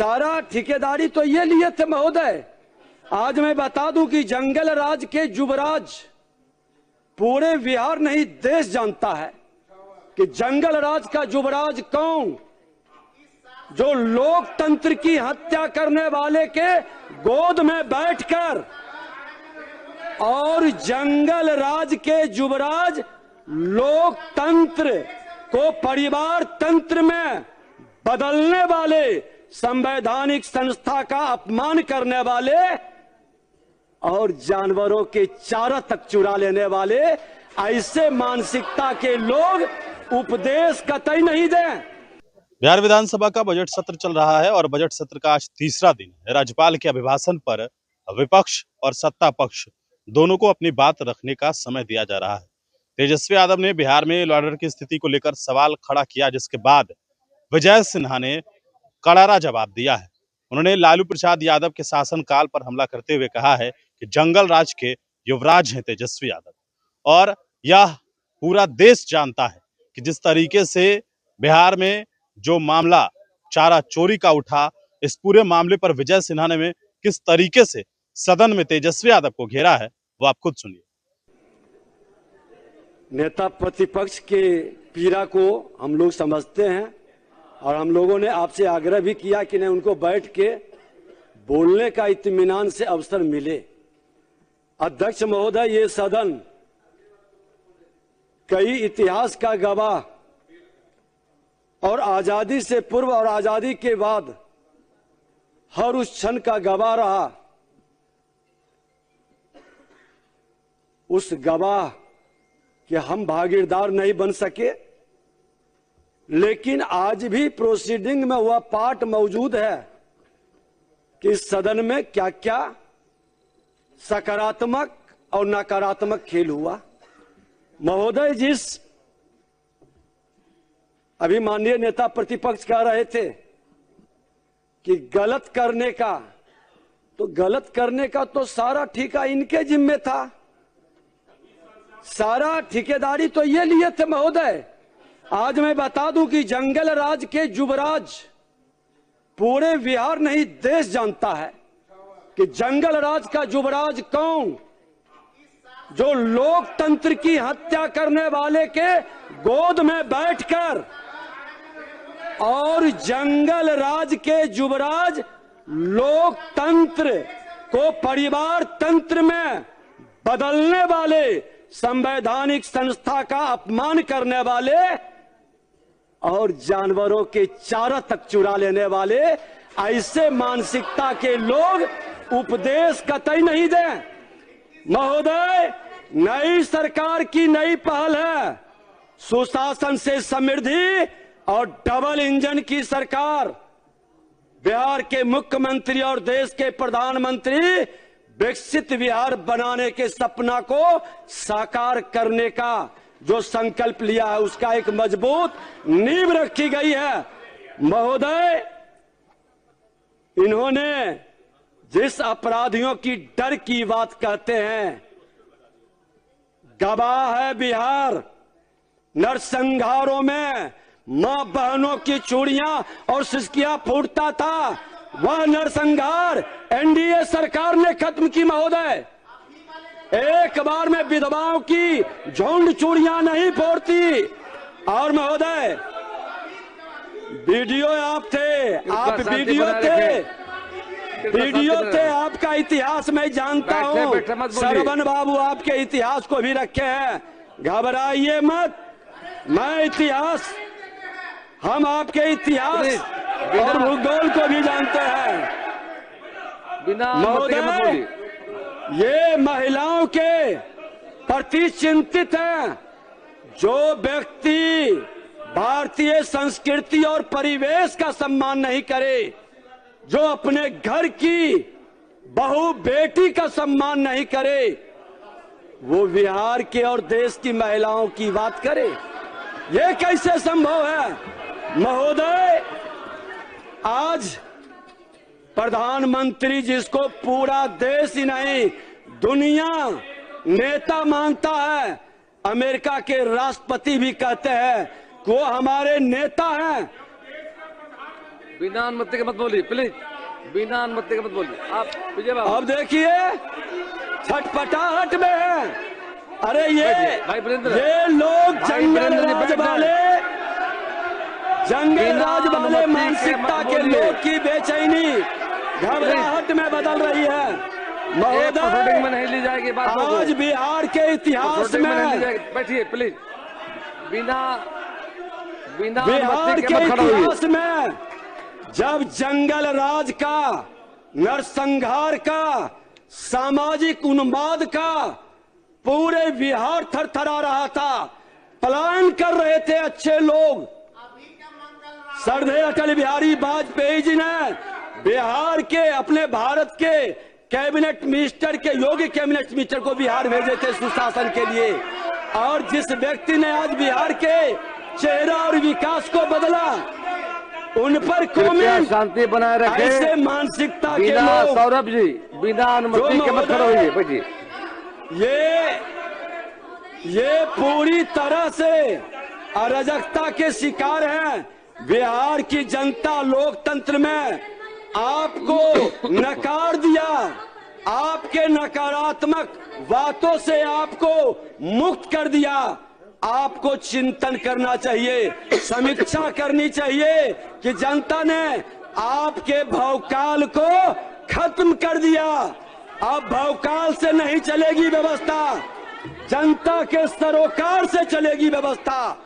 सारा ठेकेदारी तो ये लिए थे महोदय। आज मैं बता दूं कि जंगल राज के युवराज पूरे बिहार नहीं देश जानता है कि जंगल राज का युवराज कौन, जो लोकतंत्र की हत्या करने वाले के गोद में बैठकर, और जंगल राज के युवराज लोकतंत्र को परिवार तंत्र में बदलने वाले, संवैधानिक संस्था का अपमान करने वाले और जानवरों के चारा तक चुरा लेने वाले ऐसे मानसिकता के लोग उपदेश कतई नहीं दें। बिहार विधानसभा का बजट सत्र चल रहा है और बजट सत्र का आज तीसरा दिन है। राज्यपाल के अभिभाषण पर विपक्ष और सत्ता पक्ष दोनों को अपनी बात रखने का समय दिया जा रहा है। तेजस्वी यादव ने बिहार में लॉ ऑर्डर की स्थिति को लेकर सवाल खड़ा किया, जिसके बाद विजय सिन्हा ने करारा जवाब दिया है। उन्होंने लालू प्रसाद यादव के शासनकाल पर हमला करते हुए कहा है कि जंगल राज के युवराज हैं तेजस्वी यादव, और यह पूरा देश जानता है कि जिस तरीके से बिहार में जो मामला चारा चोरी का उठा, इस पूरे मामले पर विजय सिन्हा ने किस तरीके से सदन में तेजस्वी यादव को घेरा है, वो आप खुद सुनिए। नेता प्रतिपक्ष के पीड़ा को हम लोग समझते हैं और हम लोगों ने आपसे आग्रह भी किया कि नहीं, उनको बैठ के बोलने का इत्मीनान से अवसर मिले। अध्यक्ष महोदय, ये सदन कई इतिहास का गवाह और आजादी से पूर्व और आजादी के बाद हर उस क्षण का गवाह रहा। उस गवाह के हम भागीदार नहीं बन सके, लेकिन आज भी प्रोसीडिंग में वह पार्ट मौजूद है कि इस सदन में क्या क्या सकारात्मक और नकारात्मक खेल हुआ। महोदय, जिस अभी माननीय नेता प्रतिपक्ष कह रहे थे कि गलत करने का तो सारा ठेका इनके जिम्मे था, सारा ठेकेदारी तो ये लिए थे महोदय। आज मैं बता दूं कि जंगल राज के युवराज पूरे बिहार नहीं देश जानता है कि जंगल राज का युवराज कौन, जो लोकतंत्र की हत्या करने वाले के गोद में बैठकर, और जंगल राज के युवराज लोकतंत्र को परिवार तंत्र में बदलने वाले, संवैधानिक संस्था का अपमान करने वाले और जानवरों के चारा तक चुरा लेने वाले ऐसे मानसिकता के लोग उपदेश कतई नहीं दें। महोदय, नई सरकार की नई पहल है सुशासन से समृद्धि और डबल इंजन की सरकार। बिहार के मुख्यमंत्री और देश के प्रधानमंत्री विकसित बिहार बनाने के सपना को साकार करने का जो संकल्प लिया है, उसका एक मजबूत नींव रखी गई है। महोदय, इन्होंने जिस अपराधियों की डर की बात कहते हैं, गवाह है बिहार। नरसंहारों में मां बहनों की चूड़ियां और सिसकियां फूटता था, वह नरसंहार एनडीए सरकार ने खत्म की महोदय। एक बार में विधवाओं की झुंड चूड़ियां नहीं फोड़ती। और महोदय, वीडियो आप थे, आप वीडियो थे, आपका इतिहास मैं जानता हूं। सरवन बाबू आपके इतिहास को भी रखे हैं, घबराइए मत। मैं इतिहास, हम आपके इतिहास और भूगोल को भी जानते हैं। महोदय, ये महिलाओं के प्रति चिंतित हैं। जो व्यक्ति भारतीय संस्कृति और परिवेश का सम्मान नहीं करे, जो अपने घर की बहू बेटी का सम्मान नहीं करे, वो बिहार के और देश की महिलाओं की बात करे, ये कैसे संभव है? महोदय, आज प्रधानमंत्री, जिसको पूरा देश ही नहीं दुनिया नेता मानता है, अमेरिका के राष्ट्रपति भी कहते हैं कि वो हमारे नेता हैं, बिना अनुमति के मत बोलिए प्लीज, बिना अनुमति के मत बोलिए आप विजय बाबू। अब देखिए छटपटाहट में है। अरे भाई वीरेंद्र, ये लोग भाई जंगल वीरेंद्र जी राज बैठ वाले बिना मानसिकता अनुमति के के मत बोलिए। लोग की बेचैनी घबराहट में बदल रही है। एक प्रोसीडिंग में नहीं ली जाएगी बात को। आज बिहार के इतिहास प्रोसीडिंग में नहीं ली में, जाएगी, बैठिए प्लीज, बिना बिहार अनुमति के के मत खड़े होइए। इतिहास में जब जंगल राज का, नरसंहार का, सामाजिक उन्माद का पूरे बिहार थरथरा रहा था, प्लान कर रहे थे अच्छे लोग। श्रद्धेय अटल बिहारी वाजपेयी जी ने बिहार के, अपने भारत के कैबिनेट मिनिस्टर के, योगी कैबिनेट मिनिस्टर को बिहार भेजे थे सुशासन के लिए। और जिस व्यक्ति ने आज बिहार के चेहरा और विकास को बदला, उन पर कमेंट, शांति बनाए रखे। ऐसे मानसिकता के बिना लोग, सौरभ जी, बिना अनुमति के मत खड़े होइए, बैठिए। ये पूरी तरह से अराजकता के शिकार हैं। बिहार की जनता लोकतंत्र में आपको नकार दिया। आपके नकारात्मक बातों से आपको मुक्त कर दिया। आपको चिंतन करना चाहिए, समीक्षा करनी चाहिए कि जनता ने आपके भवकाल को खत्म कर दिया। अब भवकाल से नहीं चलेगी व्यवस्था, जनता के सरोकार से चलेगी व्यवस्था।